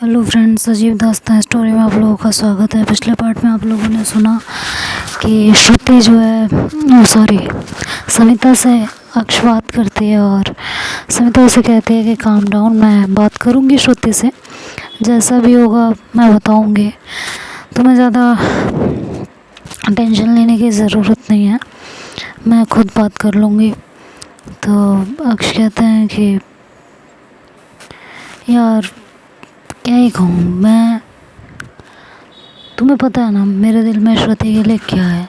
Hello friends, अजीब दास्तान story में आप लोगों का स्वागत है। पिछले पार्ट में आप लोगों ने सुना कि श्रुति जो है समिता से अक्ष बात करती है और समिता उसे कहती है कि काम डाउन, मैं बात करूँगी श्रुति से, जैसा भी होगा मैं बताऊँगी, तुम्हें ज़्यादा टेंशन लेने की ज़रूरत नहीं है, मैं खुद बात कर लूँगी। तो अक्ष कहते हैं कि यार क्या ही कहूँ मैं, तुम्हें पता है ना मेरे दिल में श्रुति के लिए क्या है।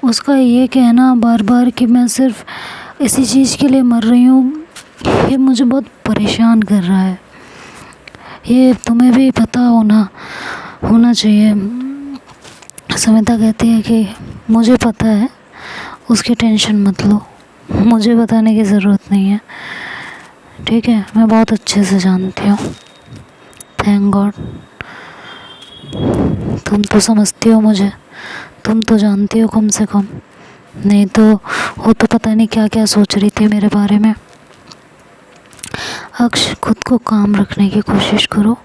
उसका ये कहना बार बार कि मैं सिर्फ इसी चीज़ के लिए मर रही हूँ, ये मुझे बहुत परेशान कर रहा है। ये तुम्हें भी पता होना चाहिए। समिता कहती है कि मुझे पता है, उसकी टेंशन मत लो, मुझे बताने की ज़रूरत नहीं है, ठीक है, मैं बहुत अच्छे से जानती हूँ। थैंक गॉड, तुम तो समझती हो मुझे, तुम तो जानती हो कम से कम, नहीं तो वो तो पता नहीं क्या क्या सोच रही थी मेरे बारे में। अक्ष, खुद को काम रखने की कोशिश करो,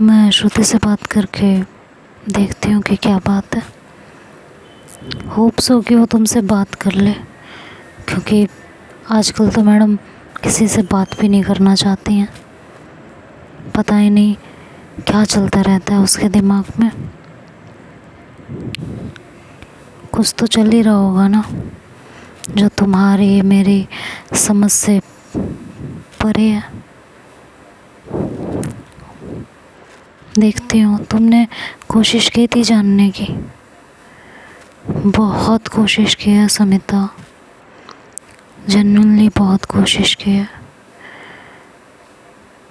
मैं श्रुति से बात करके देखती हूँ कि क्या बात है। होप्स हो कि वो तुमसे बात कर ले, क्योंकि आजकल तो मैडम किसी से बात भी नहीं करना चाहती हैं। पता ही नहीं क्या चलता रहता है उसके दिमाग में, कुछ तो चल ही रहा होगा ना जो तुम्हारी मेरी समझ से परे है। देखती हूँ, तुमने कोशिश की थी जानने की, बहुत कोशिश की है समिता, जेन्युइनली बहुत कोशिश की है।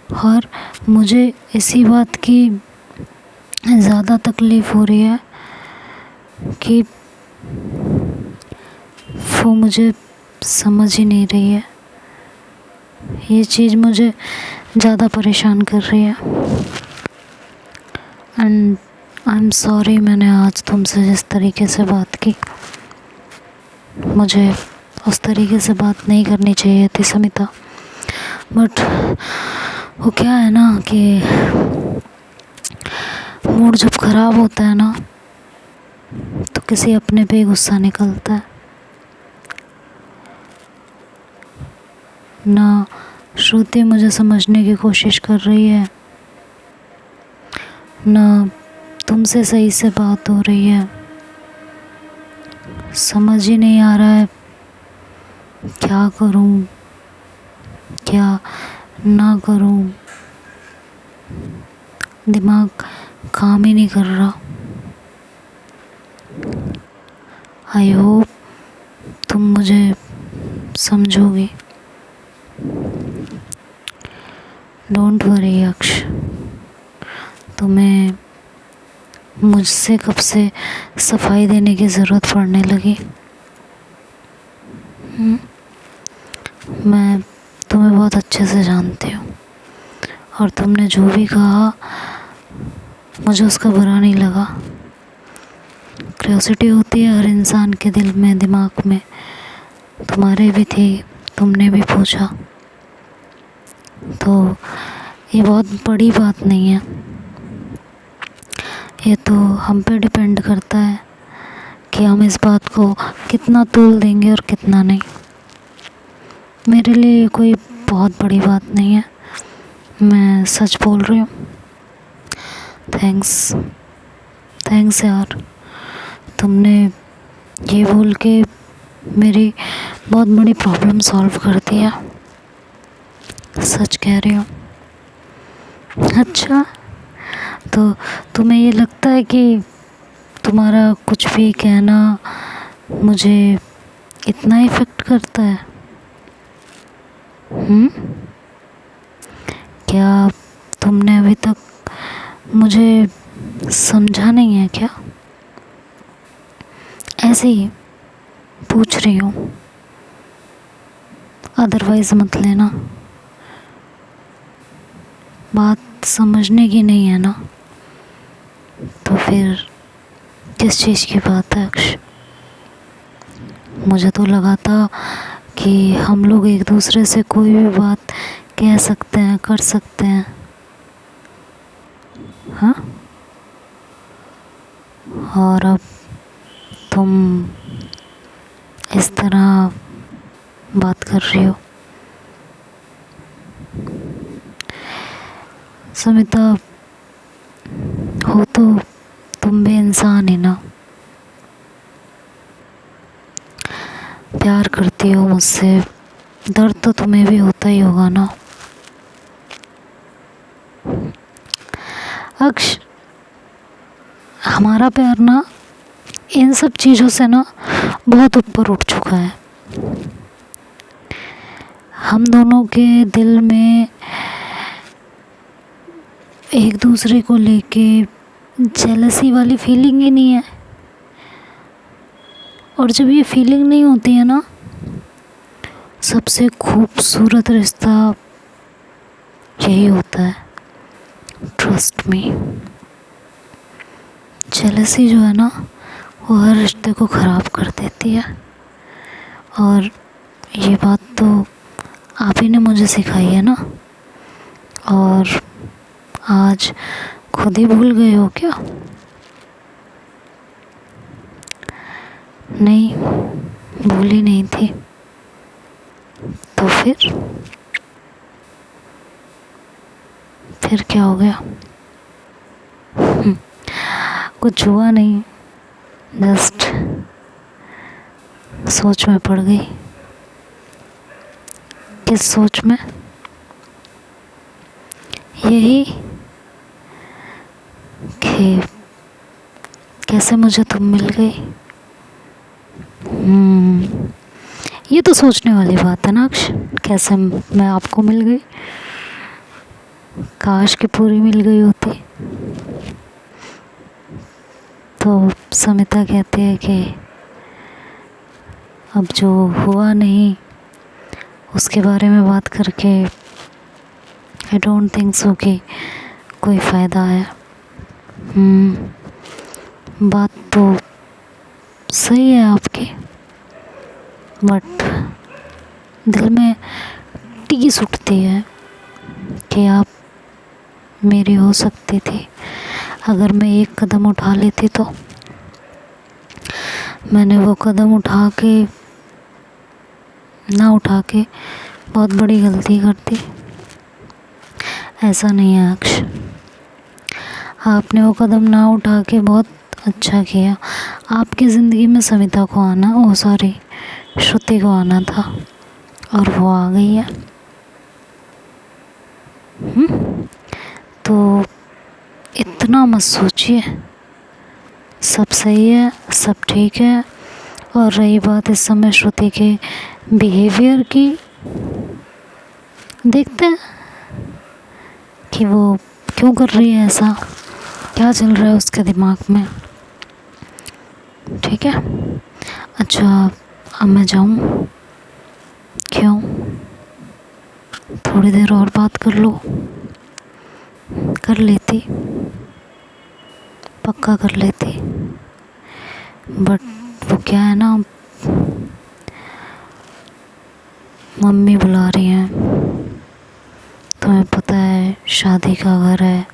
और मुझे इसी बात की ज़्यादा तकलीफ़ हो रही है कि वो मुझे समझ ही नहीं रही है। ये चीज़ मुझे ज़्यादा परेशान कर रही है। एंड आई एम सॉरी, मैंने आज तुमसे जिस तरीके से बात की, मुझे उस तरीके से बात नहीं करनी चाहिए थी समिता। बट वो क्या है ना कि मूड जब ख़राब होता है ना तो किसी अपने पे ही गुस्सा निकलता है। ना श्रुति मुझे समझने की कोशिश कर रही है, ना तुमसे सही से बात हो रही है। समझ ही नहीं आ रहा है क्या करूं क्या ना करूं, दिमाग काम ही नहीं कर रहा। आई होप तुम मुझे समझोगी। डोंट वरी अक्ष, तुम्हें मुझसे कब से सफाई देने की ज़रूरत पड़ने लगी? मैं तुम्हें बहुत अच्छे से जानती हूँ और तुमने जो भी कहा मुझे उसका बुरा नहीं लगा। क्यूरियोसिटी होती है हर इंसान के दिल में, दिमाग में, तुम्हारे भी थी, तुमने भी पूछा, तो ये बहुत बड़ी बात नहीं है। ये तो हम पे डिपेंड करता है कि हम इस बात को कितना तोल देंगे और कितना नहीं। मेरे लिए ये कोई बहुत बड़ी बात नहीं है, मैं सच बोल रही हूँ। थैंक्स यार, तुमने ये बोल के मेरी बहुत बड़ी प्रॉब्लम सॉल्व कर दिया, सच कह रही हूँ। अच्छा, तो तुम्हें ये लगता है कि तुम्हारा कुछ भी कहना मुझे इतना इफ़ेक्ट करता है? क्या तुमने अभी तक मुझे समझा नहीं है क्या? ऐसे ही पूछ रही हूँ, अदरवाइज़ मत लेना। बात समझने की नहीं है ना, तो फिर किस चीज़ की बात है अक्ष? मुझे तो लगा था कि हम लोग एक दूसरे से कोई भी बात कह सकते हैं, कर सकते हैं, हाँ, और अब तुम इस तरह बात कर रही हो। समिता, हो तो तुम भी इंसान ही ना, प्यार करती हो मुझसे, दर्द तो तुम्हें भी होता ही होगा ना। अक्ष, हमारा प्यार ना इन सब चीज़ों से ना बहुत ऊपर उठ चुका है। हम दोनों के दिल में एक दूसरे को लेके जेलसी वाली फीलिंग ही नहीं है। और जब ये फीलिंग नहीं होती है ना, सबसे खूबसूरत रिश्ता यही होता है, ट्रस्ट मी। जेलसी जो है ना, वो हर रिश्ते को ख़राब कर देती है। और ये बात तो आप ही ने मुझे सिखाई है ना। और आज खुद ही भूल गए हो क्या? नहीं, भूली नहीं थी। तो फिर क्या हो गया? कुछ हुआ नहीं, जस्ट सोच में पड़ गई। किस सोच में? यही कि कैसे मुझे तुम मिल गई। ये तो सोचने वाली बात है ना अक्ष, कैसे मैं आपको मिल गई। काश कि पूरी मिल गई होती। तो समिता कहती है कि अब जो हुआ नहीं उसके बारे में बात करके आई डोंट थिंक सो कि कोई फ़ायदा है। बात तो सही है आपकी, बट दिल में टीस उठती है कि आप मेरी हो सकती थी अगर मैं एक कदम उठा लेती। तो मैंने वो कदम उठा के बहुत बड़ी गलती कर दी। ऐसा नहीं है अक्ष, आपने वो कदम ना उठा के बहुत अच्छा किया। आपकी ज़िंदगी में सविता को आना, श्रुति को आना था और वो आ गई है। तो इतना मत सोचिए, सब सही है, सब ठीक है। और रही बात इस समय श्रुति के बिहेवियर की, देखते हैं कि वो क्यों कर रही है ऐसा, क्या चल रहा है उसके दिमाग में। ठीक है, अच्छा अब मैं जाऊँ? क्यों? थोड़ी देर और बात कर लो। कर लेती, पक्का कर लेती, बट वो क्या है ना, मम्मी बुला रही हैं। तुम्हें पता है शादी का घर है,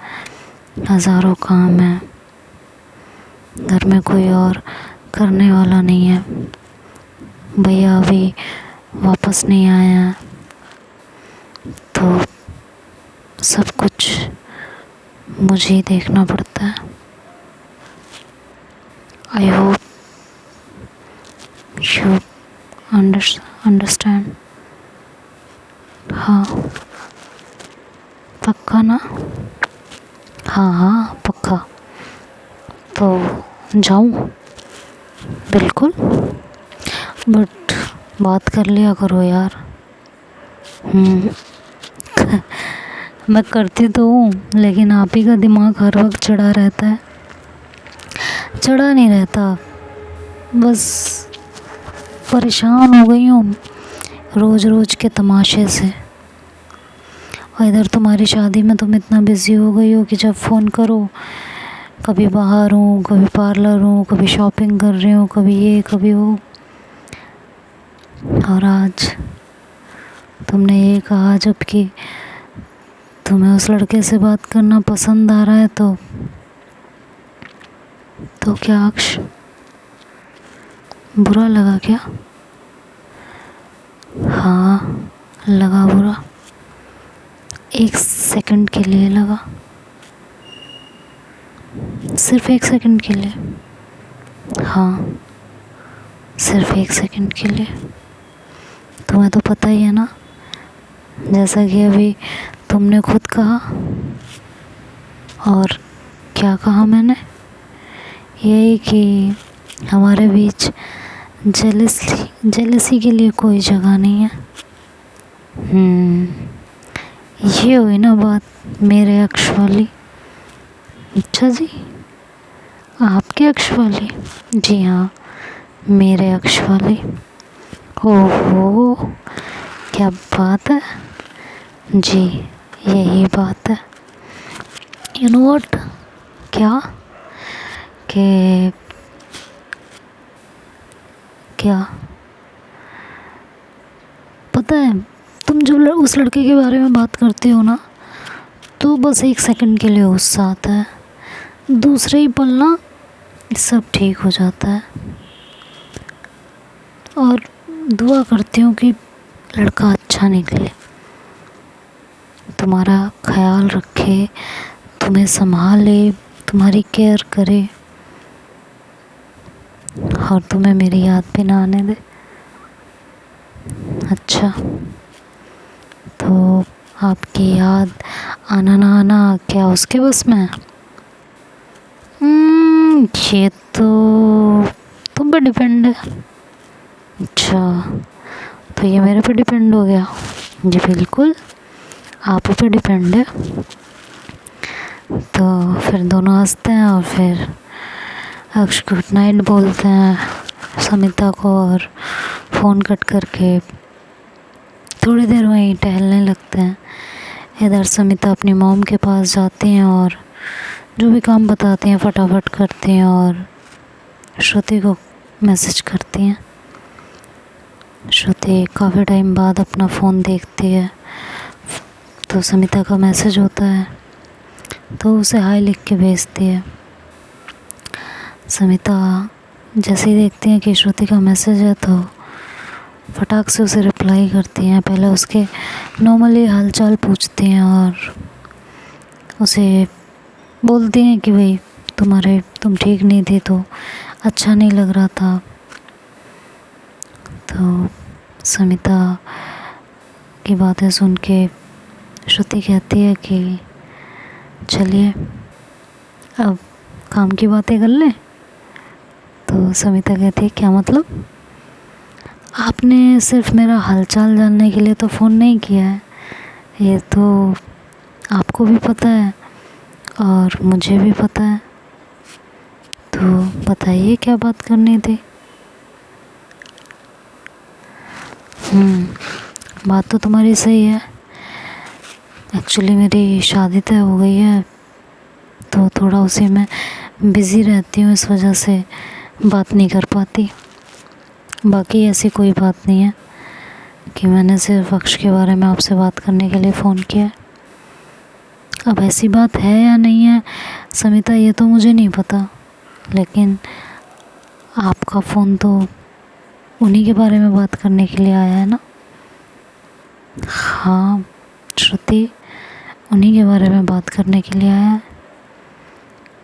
हज़ारों काम है, घर में कोई और करने वाला नहीं है। भैया अभी वापस नहीं आए हैं, तो सब कुछ मुझे ही देखना पड़ता है। I hope you understand. हाँ पक्का ना? हाँ पक्का। तो जाऊँ? बिल्कुल, बट बात कर लिया करो यार। मैं करती तो हूँ, लेकिन आप ही का दिमाग हर वक्त चढ़ा रहता है। चढ़ा नहीं रहता, बस परेशान हो गई हूँ रोज़ रोज़ के तमाशे से। और इधर तुम्हारी शादी में तुम इतना बिज़ी हो गई हो कि जब फ़ोन करो, कभी बाहर हूँ, कभी पार्लर हूँ, कभी शॉपिंग कर रही हूँ, कभी ये कभी वो। और आज तुमने ये कहा जबकि तुम्हें उस लड़के से बात करना पसंद आ रहा है तो क्या अक्ष, बुरा लगा क्या? हाँ, लगा बुरा। 1 सेकंड के लिए लगा, सिर्फ 1 सेकंड के लिए। हाँ, सिर्फ 1 सेकंड के लिए। तुम्हें तो पता ही है ना, जैसा कि अभी तुमने खुद कहा। और क्या कहा मैंने? यही कि हमारे बीच जेलसी के लिए कोई जगह नहीं है। ये हुई ना बात मेरे अक्ष वाली। अच्छा जी, आपके अक्ष वाली? जी हाँ, मेरे अक्ष वाली। ओहो, क्या बात है जी, यही बात है। You know what? क्या? कि क्या पता है, तुम जब उस लड़के के बारे में बात करती हो ना, तो बस 1 सेकंड के लिए गुस्सा आता है, दूसरे ही पल ना सब ठीक हो जाता है। और दुआ करती हूँ कि लड़का अच्छा निकले, तुम्हारा ख्याल रखे, तुम्हें संभाले, तुम्हारी केयर करे, और तुम्हें मेरी याद भी ना आने दे। अच्छा, तो आपकी याद आना ना आना क्या उसके बस में है? ये तो तुम पे डिपेंड है। अच्छा, तो ये मेरे पे डिपेंड हो गया। जी बिल्कुल, आप पे डिपेंड है। तो फिर दोनों हंसते हैं और फिर अक्ष गुड नाइट बोलते हैं समिता को, और फ़ोन कट करके थोड़ी देर वहीं टहलने लगते हैं। इधर समिता अपनी मॉम के पास जाती हैं और जो भी काम बताती हैं फटाफट करती हैं और श्रुति को मैसेज करती हैं। श्रुति काफ़ी टाइम बाद अपना फ़ोन देखती है, तो समिता का मैसेज होता है, तो उसे हाय लिख के भेजती है। समिता जैसे ही देखती हैं कि श्रुति का मैसेज है तो फटाक से उसे रिप्लाई करती हैं। पहले उसके नॉर्मली हालचाल पूछती हैं और उसे बोलती हैं कि भाई तुम ठीक नहीं थी, तो अच्छा नहीं लग रहा था। तो समिता की बातें सुन के श्रुति कहती है कि चलिए अब काम की बातें कर लें। तो समिता कहती है क्या मतलब? आपने सिर्फ मेरा हालचाल जानने के लिए तो फ़ोन नहीं किया है, ये तो आपको भी पता है और मुझे भी पता है, तो बताइए क्या बात करनी थी। बात तो तुम्हारी सही है। एक्चुअली मेरी शादी तय हो गई है, तो थोड़ा उसी में बिज़ी रहती हूँ, इस वजह से बात नहीं कर पाती। बाकी ऐसी कोई बात नहीं है कि मैंने सिर्फ अक्ष के बारे में आपसे बात करने के लिए फ़ोन किया। अब ऐसी बात है या नहीं है समिता, ये तो मुझे नहीं पता, लेकिन आपका फ़ोन तो उन्हीं के बारे में बात करने के लिए आया है ना। हाँ श्रुति, उन्हीं के बारे में बात करने के लिए आया है,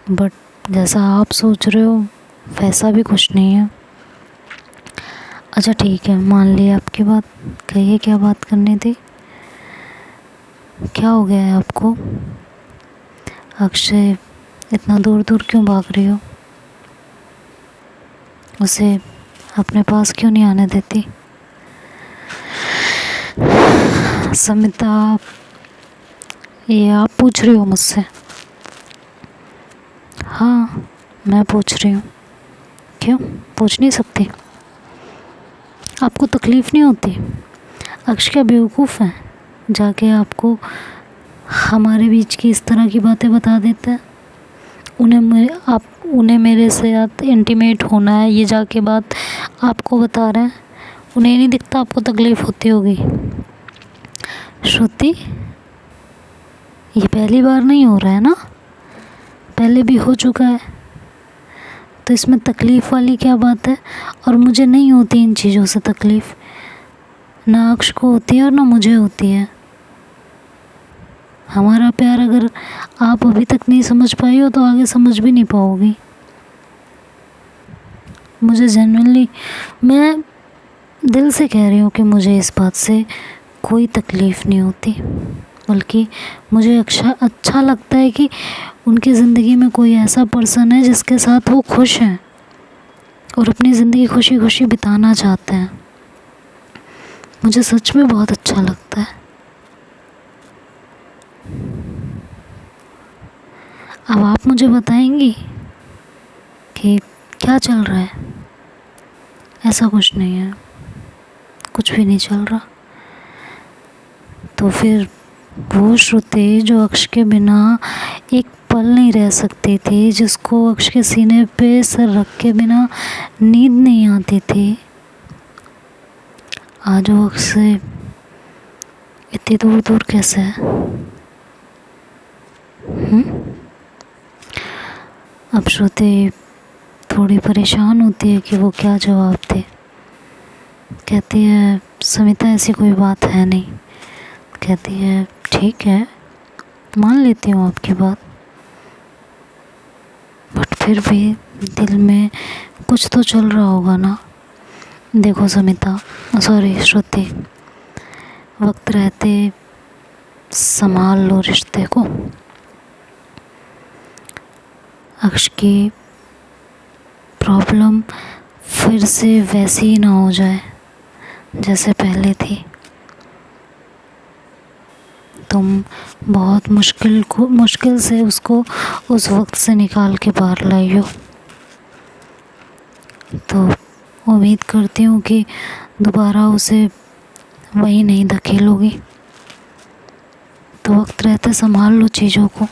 बट जैसा आप सोच रहे हो वैसा भी कुछ नहीं है। अच्छा ठीक है, मान लिया आपकी बात, कहिए क्या बात करनी थी। क्या हो गया है आपको? अक्षय इतना दूर दूर क्यों भाग रही हो? उसे अपने पास क्यों नहीं आने देती? समिता, ये आप पूछ रही हो मुझसे? हाँ मैं पूछ रही हूँ। क्यों पूछ नहीं सकती? आपको तकलीफ़ नहीं होती? अक्ष क्या बेवकूफ़ है, जाके आपको हमारे बीच की इस तरह की बातें बता देता है। उन्हें मेरे से इंटीमेट होना है, ये जाके बात आपको बता रहे हैं। उन्हें नहीं दिखता आपको तकलीफ़ होती होगी? श्रुति ये पहली बार नहीं हो रहा है ना, पहले भी हो चुका है, तो इसमें तकलीफ़ वाली क्या बात है। और मुझे नहीं होती इन चीज़ों से तकलीफ़, ना अक्ष को होती है और ना मुझे होती है। हमारा प्यार अगर आप अभी तक नहीं समझ पाई हो तो आगे समझ भी नहीं पाओगी। मुझे जेन्युइनली, मैं दिल से कह रही हूँ कि मुझे इस बात से कोई तकलीफ़ नहीं होती, बल्कि मुझे अच्छा लगता है कि उनकी ज़िंदगी में कोई ऐसा पर्सन है जिसके साथ वो खुश हैं और अपनी ज़िंदगी खुशी खुशी बिताना चाहते हैं। मुझे सच में बहुत अच्छा लगता है। अब आप मुझे बताएंगी कि क्या चल रहा है। ऐसा कुछ नहीं है, कुछ भी नहीं चल रहा। तो फिर वो श्रुति जो अक्ष के बिना एक पल नहीं रह सकती थी, जिसको अक्ष के सीने पे सर रख के बिना नींद नहीं आती थी, आज वो अक्ष से इतनी दूर दूर कैसे है? अब श्रुति थोड़ी परेशान होती है कि वो क्या जवाब दे। कहती है समिता ऐसी कोई बात है नहीं। कहती है ठीक है, मान लेती हूँ आपकी बात, बट फिर भी दिल में कुछ तो चल रहा होगा ना। देखो समिता, सॉरी श्रुति, वक्त रहते संभाल लो रिश्ते को। अक्ष की प्रॉब्लम फिर से वैसी ही ना हो जाए जैसे पहले थी। तुम बहुत मुश्किल से उसको उस वक्त से निकाल के बाहर लाई हो, तो उम्मीद करती हूँ कि दोबारा उसे वही नहीं धकेलोगी। तो वक्त रहते संभाल लो चीज़ों को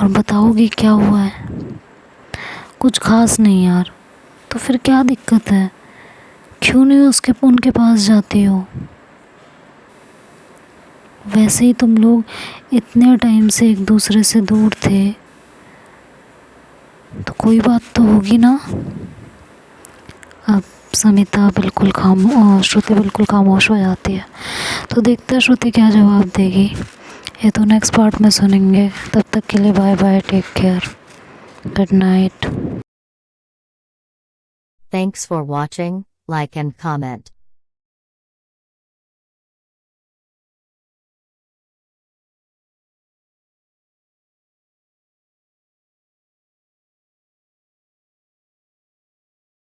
और बताओगी क्या हुआ है। कुछ खास नहीं यार, तो फिर क्या दिक्कत है, क्यों नहीं उनके पास जाती हो। वैसे ही तुम लोग इतने टाइम से एक दूसरे से दूर थे, तो कोई बात तो होगी ना। अब समिता बिल्कुल श्रुति बिल्कुल खामोश हो जाती है। तो देखते हैं श्रुति क्या जवाब देगी, ये तो नेक्स्ट पार्ट में सुनेंगे। तब तक के लिए bye bye, take care, good night. Thanks for watching, like and comment.